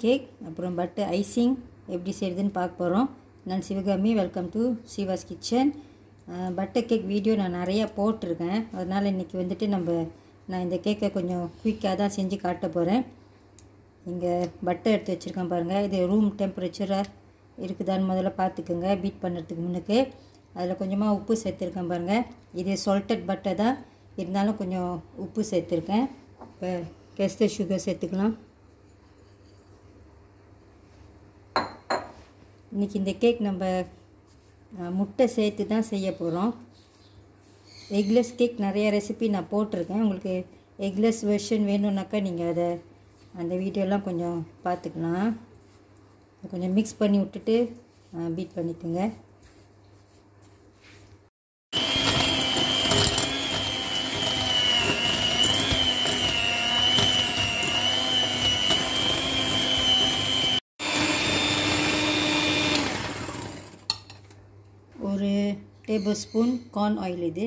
Cake அப்புறம் butter icing எப்படி செய்கிறதுன்னு பார்க்க போகிறோம். நான் Sivakami. Welcome to Siva's kitchen. Butter cake video நான் நிறையா போட்டிருக்கேன். அதனால் இன்றைக்கி வந்துட்டு நான் இந்த கேக்கை கொஞ்சம் குயிக்காக தான் செஞ்சு காட்ட போகிறேன். இங்கே பட்டர் எடுத்து வச்சுருக்கேன் பாருங்கள். இது ரூம் டெம்பரேச்சராக இருக்குதான்னு முதல்ல பார்த்துக்குங்க. பீட் பண்ணுறதுக்கு முன்னுக்கு அதில் கொஞ்சமாக உப்பு சேர்த்துருக்கேன் பாருங்கள். இது சால்டட் பட்டர் தான், இருந்தாலும் கொஞ்சம் உப்பு சேர்த்துருக்கேன். இப்போ கேஸ்டர் சுகர் சேர்த்துக்கலாம். இன்றைக்கி இந்த கேக் நம்ம முட்டை சேர்த்து தான் செய்ய போகிறோம். எக்லெஸ் கேக் நிறைய ரெசிபி நான் போட்டிருக்கேன். உங்களுக்கு எக்லெஸ் வெர்ஷன் வேணும்னாக்கா நீங்கள் அந்த வீடியோலாம் கொஞ்சம் பார்த்துக்கலாம். கொஞ்சம் மிக்ஸ் பண்ணி விட்டுட்டு பீட் பண்ணிக்கோங்க. ஒரு டேபிள் ஸ்பூன் கார்ன் ஆயில், இது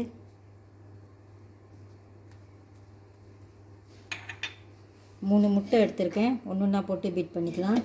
3 முட்டை எடுத்திருக்கேன். ஒன்று ஒன்றா போட்டு பீட் பண்ணிக்கலாம்.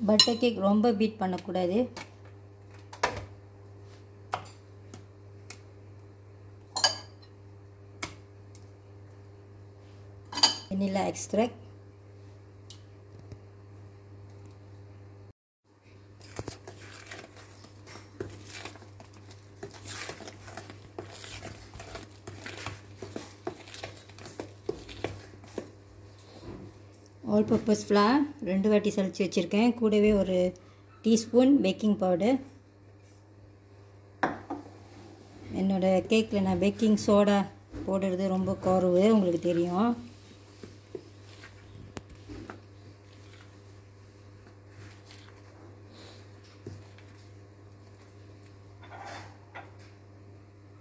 பட்டர் கேக் ரொம்ப பீட் பண்ணக்கூடாது. Vanilla extract, all purpose flour 2 வாட்டி சலிச்சு வச்சுருக்கேன். கூடவே ஒரு டீஸ்பூன் பேக்கிங் பவுடர். என்னோடய கேக்கில் நான் பேக்கிங் சோடா போடுறது ரொம்ப குறைவு, உங்களுக்கு தெரியும்.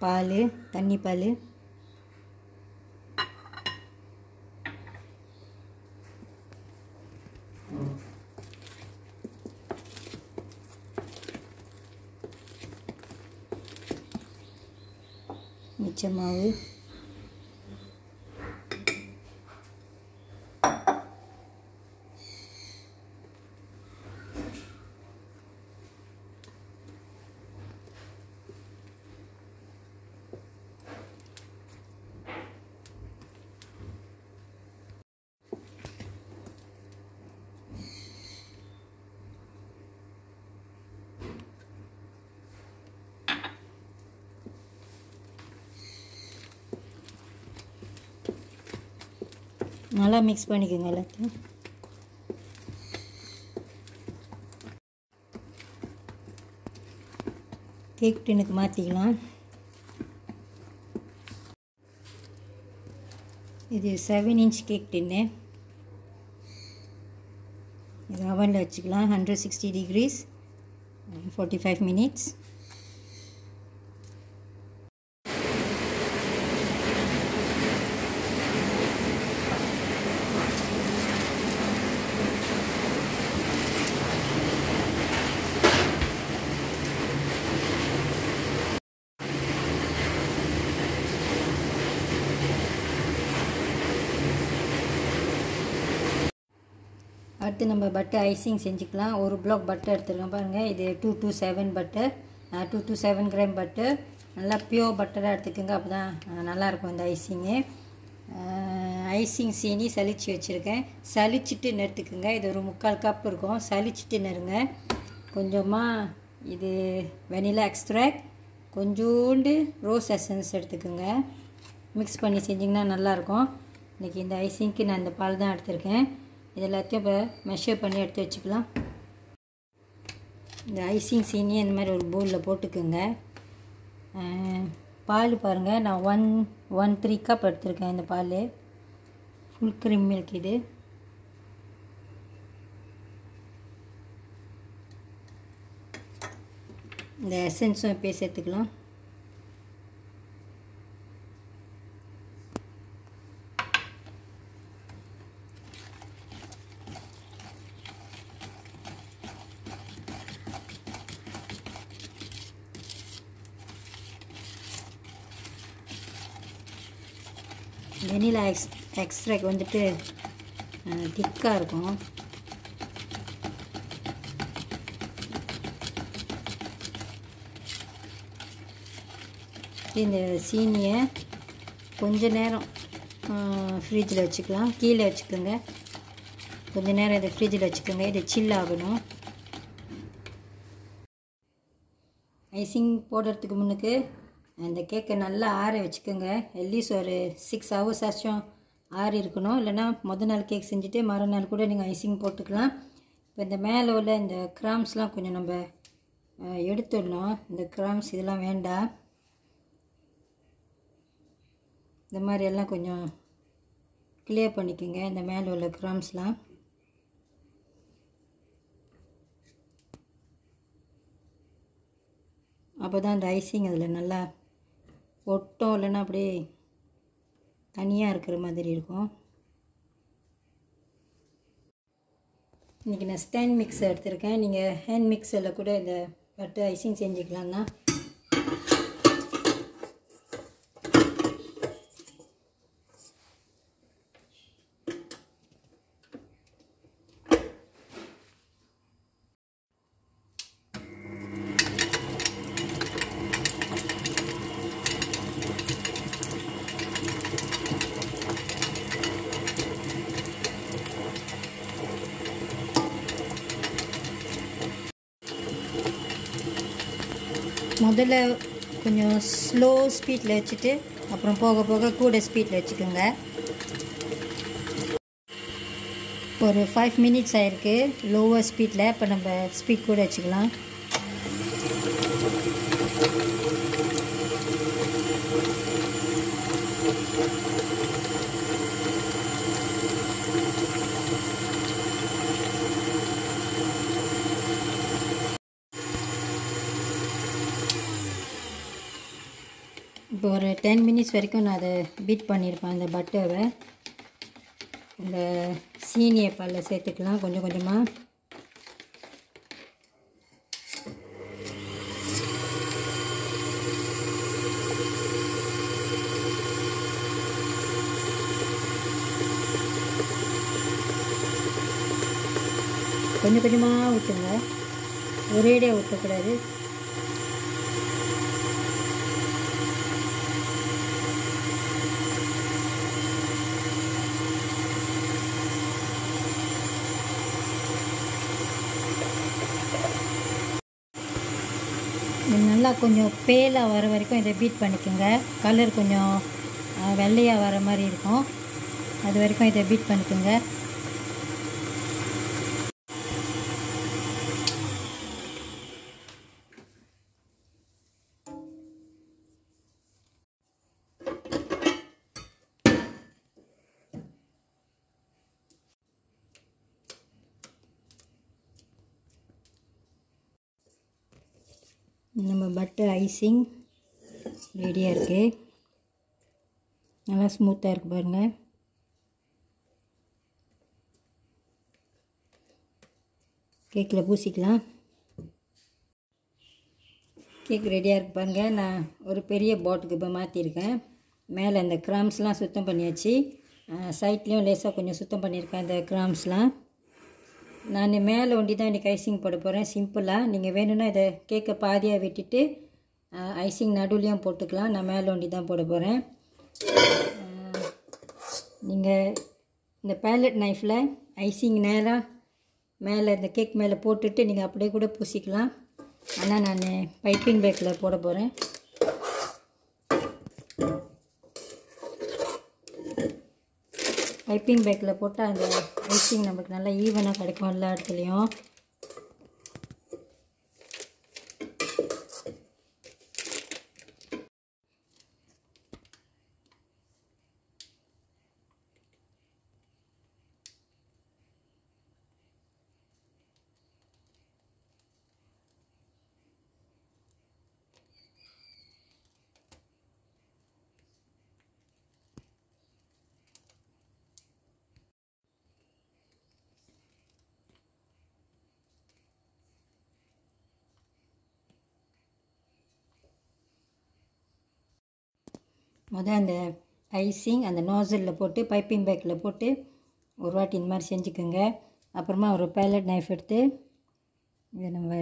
பால், தண்ணி பால், மிச்ச மாவு, நல்லா மிக்ஸ் பண்ணிக்கோங்க எல்லாத்தையும். கேக் டின்னுக்கு மாற்றிக்கலாம். இது 7 இன்ச் கேக் டின்னு. இது அவனில் வச்சுக்கலாம். 160 degrees 45 minutes. அடுத்து நம்ம பட்டர் ஐசிங் செஞ்சுக்கலாம். ஒரு பிளாக் பட்டர் எடுத்துருக்கேன் பாருங்கள். இது 227 பட்டர், 227 கிராம் பட்டர். நல்லா பியோர் பட்டராக எடுத்துக்கோங்க, அப்போ தான் நல்லாயிருக்கும் இந்த ஐசிங்கு. ஐசிங் சீனி சலிச்சு வச்சுருக்கேன். சலிச்சுட்டு நெடுத்துக்குங்க. இது ஒரு 3/4 கப் இருக்கும். சலிச்சுட்டு நெருங்க. கொஞ்சமாக இது வெனிலா எக்ஸ்ட்ராக்ட், கொஞ்சோண்டு ரோஸ் எசன்ஸ் எடுத்துக்கோங்க. மிக்ஸ் பண்ணி செஞ்சிங்கன்னா நல்லாயிருக்கும். இன்றைக்கி இந்த ஐசிங்க்கு நான் இந்த பால் தான் எடுத்திருக்கேன். இது எல்லாத்தையும் இப்போ மெஷர் பண்ணி எடுத்து வச்சுக்கலாம். இந்த ஐசிங் சீனியை இந்த மாதிரி ஒரு பவுலில் போட்டுக்கோங்க. பால் பாருங்கள், நான் 1.3 கப் எடுத்திருக்கேன். இந்த பால் ஃபுல் க்ரீம் மில்க். இது இந்த எசன்ஸும் இப்போ சேர்த்துக்கலாம். வெனிலா எக்ஸ்ட்ராக்ட் வந்துட்டு திக்காக இருக்கும். இந்த சீனியை கொஞ்ச நேரம் ஃப்ரிட்ஜில் வச்சுக்கலாம். கீழே வச்சுக்கோங்க. கொஞ்ச நேரம் இதை ஃப்ரிட்ஜில் வச்சுக்கோங்க. இது சில் ஆகணும். ஐசிங் போடுறதுக்கு முன்னுக்கு இந்த கேக்கை நல்லா ஆற வச்சுக்கோங்க. அட்லீஸ்ட் ஒரு 6 hours ஆச்சும் ஆறி இருக்கணும். இல்லைனா மொதல் நாள் கேக் செஞ்சுட்டு மறுநாள் கூட நீங்கள் ஐசிங் போட்டுக்கலாம். இப்போ இந்த மேலே உள்ள இந்த கிராம்ஸ்லாம் கொஞ்சம் நம்ம எடுத்துடணும். இந்த கிராம்ஸ் இதெல்லாம் வேண்டாம். இந்த மாதிரி எல்லாம் கொஞ்சம் கிளியர் பண்ணிக்கோங்க, இந்த மேலே உள்ள கிராம்ஸ்லாம். அப்போ தான் அந்த ஐசிங் அதில் நல்லா ஒட்டும். இல்லைன்னா அப்படியே தனியாக இருக்கிற மாதிரி இருக்கும். இன்றைக்கி நான் ஸ்டாண்ட் மிக்ஸர் எடுத்திருக்கேன். நீங்கள் ஹேண்ட் மிக்ஸரில் கூட இந்த பட்டர் ஐசிங் செஞ்சுக்கலாம்னா. முதல்ல கொஞ்சம் ஸ்லோ ஸ்பீடில் வச்சுட்டு அப்புறம் போக போக கூட ஸ்பீடில் வச்சுக்கோங்க. ஒரு 5 minutes ஆகிருக்கு லோவர் ஸ்பீடில். இப்போ நம்ம ஸ்பீட் கூட வச்சுக்கலாம். இப்போ ஒரு 10 minutes வரைக்கும் நான் அதை பீட் பண்ணியிருப்பேன். அந்த பட்டரை இந்த சீனியை பாலில் சேர்த்துக்கலாம் கொஞ்சம் கொஞ்சமாக. கொஞ்சம் கொஞ்சமாக ஊற்றுங்க, ஒரேடியாக ஊற்றக்கூடாது. நல்லா கொஞ்சம் பேலாக வர வரைக்கும் இதை பீட் பண்ணிக்கோங்க. கலர் கொஞ்சம் வெள்ளையாக வர மாதிரி இருக்கும். அது வரைக்கும் இதை பீட் பண்ணிக்கோங்க. நம்ம பட்டர் ஐசிங் ரெடியாக இருக்குது. நல்லா ஸ்மூத்தாக இருக்குது பாருங்கள். கேக்கில் பூசிக்கலாம். கேக் ரெடியாக இருக்குது பாருங்கள். நான் ஒரு பெரிய பாட்டுக்கு இப்போ மாற்றிருக்கேன். மேலே அந்த கிராம்ஸ்லாம் சுத்தம் பண்ணியாச்சு. சைட்லேயும் லேசாக கொஞ்சம் சுத்தம் பண்ணியிருக்கேன் இந்த கிராம்ஸ்லாம். நான் மேலே ஒண்டி தான் இன்றைக்கி ஐசிங் போட போகிறேன் சிம்பிளாக. நீங்கள் வேணும்னா இதை கேக்கை பாதியாக விட்டுட்டு ஐசிங் நடுவுலையும் போட்டுக்கலாம். நான் மேலே ஒண்டி தான் போட போகிறேன். நீங்கள் இந்த பேலட் நைஃப்பில் ஐசிங் நேராக மேலே இந்த கேக் மேலே போட்டுட்டு நீங்கள் அப்படியே கூட பூசிக்கலாம். ஆனால் நான் பைப்பிங் பேக்கில் போட போகிறேன். பைப்பிங் பேக்கில் போட்டால் அந்த ஐசிங் நமக்கு நல்லா ஈவனாக கிடைக்கும் எல்லா இடத்துலையும். அந்த ஐசிங் அந்த நோசலில் போட்டு பைப்பிங் பேக்கில் போட்டு ஒரு வாட்டி இந்த மாதிரி செஞ்சுக்கோங்க. அப்புறமா ஒரு பேலட் நைஃப் எடுத்து இதை நம்ம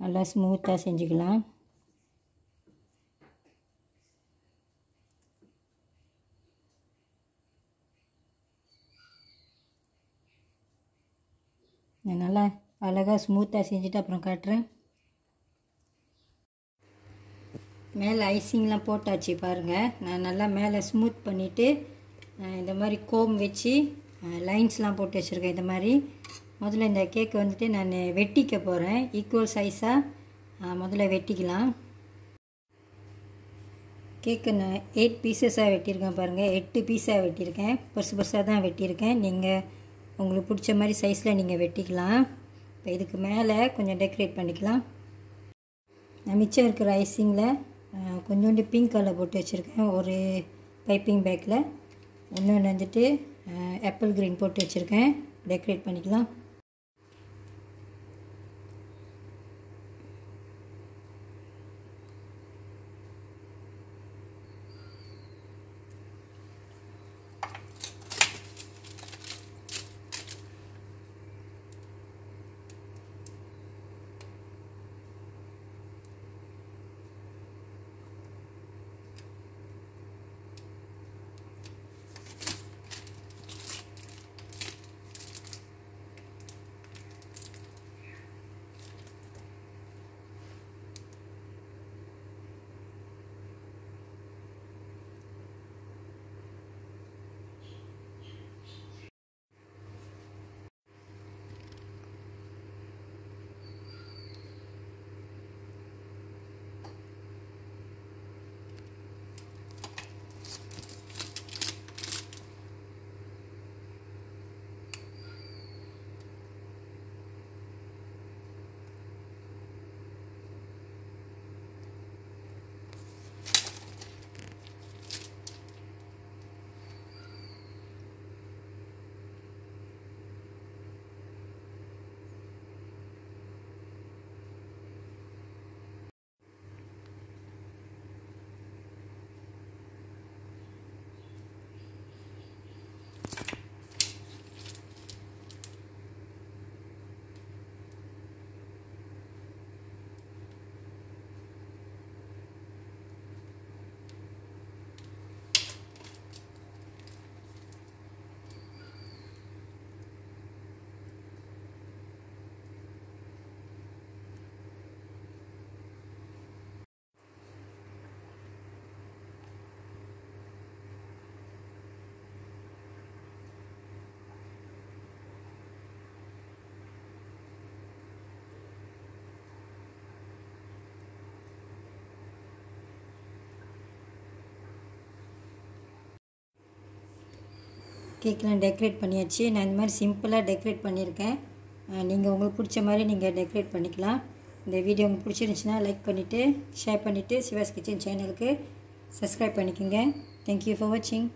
நல்லா ஸ்மூத்தாக செஞ்சுக்கலாம். நான் நல்லா அழகாக ஸ்மூத்தாக செஞ்சுட்டு அப்புறம் காட்டுறேன். மேலே ஐசிங்லாம் போட்டாச்சு பாருங்கள். நான் நல்லா மேலே ஸ்மூத் பண்ணிவிட்டு இந்த மாதிரி கோம் வச்சு லைன்ஸ்லாம் போட்டு வச்சுருக்கேன். இந்த மாதிரி முதல்ல இந்த கேக்கு வந்துட்டு நான் வெட்டிக்க போகிறேன். ஈக்குவல் சைஸாக முதல்ல வெட்டிக்கலாம். கேக்கு நான் 8 பீசஸாக வெட்டியிருக்கேன் பாருங்கள். 8 பீஸாக வெட்டியிருக்கேன். பெருசு பெருசாக தான் வெட்டியிருக்கேன். நீங்கள் உங்களுக்கு பிடிச்ச மாதிரி சைஸில் நீங்கள் வெட்டிக்கலாம். இப்போ இதுக்கு மேலே கொஞ்சம் டெக்கரேட் பண்ணிக்கலாம். நான் மிச்சம் இருக்கிற ஐசிங்கில் கொஞ்சோண்டு பிங்க் கலர் போட்டு வச்சுருக்கேன் ஒரு பைப்பிங் பேக்கில். இன்னொன்று வந்துட்டு ஆப்பிள் க்ரீன் போட்டு வச்சுருக்கேன். டெக்கரேட் பண்ணிக்கலாம். கேக்கெலாம் டெக்கரேட் பண்ணியாச்சு. நான் இந்த மாதிரி சிம்பிளாக டெக்கரேட் பண்ணியிருக்கேன். நீங்கள் உங்களுக்கு பிடிச்ச மாதிரி நீங்கள் டெக்கரேட் பண்ணிக்கலாம். இந்த வீடியோ உங்களுக்கு பிடிச்சிருந்துச்சுன்னா லைக் பண்ணிவிட்டு ஷேர் பண்ணிவிட்டு சிவாஸ் கிச்சன் சேனலுக்கு சப்ஸ்கிரைப் பண்ணிக்கோங்க. தேங்க்யூ ஃபார் வாட்சிங்.